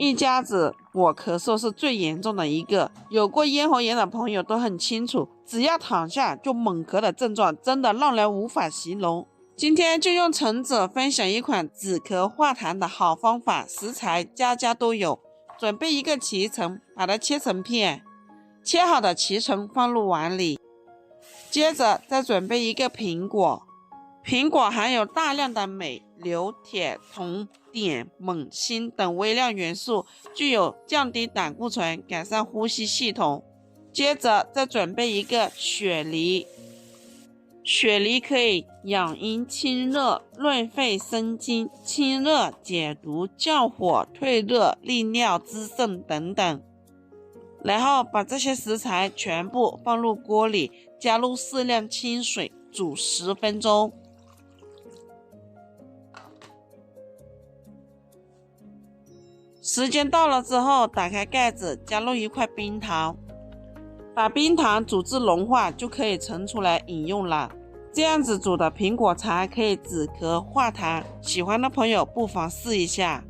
一家子果咳嗽是最严重的一个，有过咽喉炎的朋友都很清楚，只要躺下就猛咳的症状真的让人无法形容。今天就用橙子分享一款止咳化痰的好方法，食材家家都有。准备一个脐橙，把它切成片，切好的脐橙放入碗里。接着再准备一个苹果，苹果含有大量的镁、硫、铁、铜、碘、锰、锌等微量元素，具有降低胆固醇、改善呼吸系统。接着再准备一个雪梨，雪梨可以养阴清热、润肺生津、清热解毒、降火退热、利尿滋肾等等。然后把这些食材全部放入锅里，加入适量清水，煮10分钟。时间到了之后，打开盖子，加入一块冰糖，把冰糖煮至融化，就可以盛出来饮用了。这样子煮的苹果茶可以止咳化痰，喜欢的朋友不妨试一下。